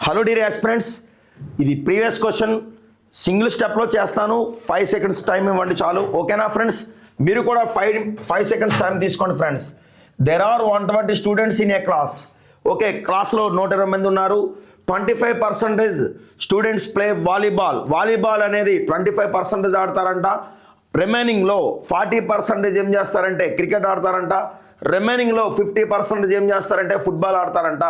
Hello dear aspirants, ఇది previous question single స్టెప్లో చేస్తాను. 5 సెకండ్స్ టైం ఇవ్వండి చాలు. ఓకేనా ఫ్రెండ్స్? మీరు కూడా 5 సెకండ్స్ టైం తీసుకోండి friends. There are 120 students in a class. Okay, క్లాస్లో 120 మంది ఉన్నారు. 25% స్టూడెంట్స్ ప్లే వాలీబాల్. వాలీబాల్ అనేది 25% ఆడతారంట. రిమైనింగ్లో 40% ఏం చేస్తారంటే క్రికెట్ ఆడతారంట. రిమైనింగ్లో 50% ఏం చేస్తారంటే ఫుట్బాల్ ఆడతారంట.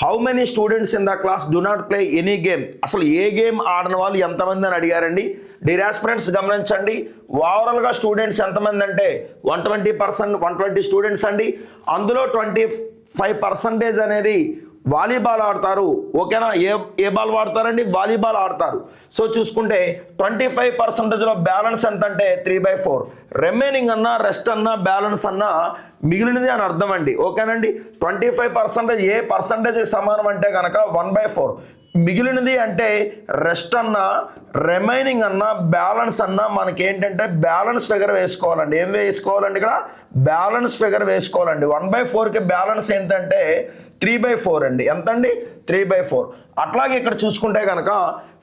How many students in the class do not play any game? అసలు ఏ గేమ్ ఆడిన వాళ్ళు ఎంతమంది అని అడిగారండి. డియర్ ఆస్పిరెంట్స్ గమనించండి, ఓవరాల్గా స్టూడెంట్స్ ఎంతమంది అంటే 120 స్టూడెంట్స్ అండి. అందులో 25% అనేది వాలీబాల్ ఆడతారు. ఓకేనా? ఏ బాల్ వాడతారండి? వాలీబాల్ ఆడతారు. సో చూసుకుంటే 25%లో బ్యాలెన్స్ ఎంత అంటే 3/4. రిమైనింగ్ అన్నా రెస్ట్ అన్నా బ్యాలెన్స్ అన్నా మిగిలినది అని అర్థం అండి. ఓకేనండి? 25% ఏ పర్సంటేజ్కి సమానం అంటే కనుక 1/4. మిగిలినది అంటే రెస్ట్ అన్నా రిమైనింగ్ అన్నా బ్యాలెన్స్ అన్నా మనకి ఏంటంటే బ్యాలెన్స్ ఫిగర్ వేసుకోవాలండి. ఏం వేసుకోవాలండి? ఇక్కడ బ్యాలెన్స్ ఫిగర్ వేసుకోవాలండి. 1/4కి బ్యాలెన్స్ ఏంటంటే 3/4 అండి. ఎంతండి? 3/4. అట్లాగే ఇక్కడ చూసుకుంటే కనుక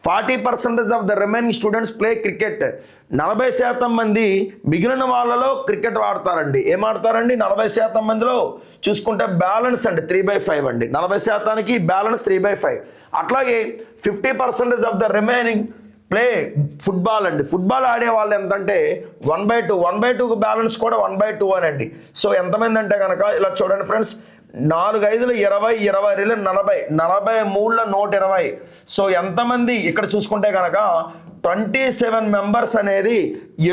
40% of the remaining students play cricket. 40% మంది మిగిలిన వాళ్ళలో క్రికెట్ ఆడతారండి. ఏం ఆడతారండి? 40% మందిలో చూసుకుంటే బ్యాలెన్స్ అండి 3/5 అండి. 40%కి బ్యాలెన్స్ 3/5. అట్లాగే 50% of the remaining play football అండి. ఫుట్బాల్ ఆడే వాళ్ళు ఎంతంటే 1/2. 1/2కి బ్యాలెన్స్ కూడా 1/2 అనండి. సో ఎంతమంది అంటే కనుక ఇలా చూడండి ఫ్రెండ్స్, 4 5 20 20 40 43 120. సో ఎంతమంది ఇక్కడ చూసుకుంటే కనుక 27 మెంబర్స్ అనేది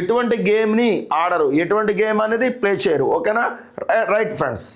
ఎటువంటి గేమ్ని ఆడరు, ఎటువంటి గేమ్ అనేది ప్లే చేయరు. ఓకేనా? Right friends.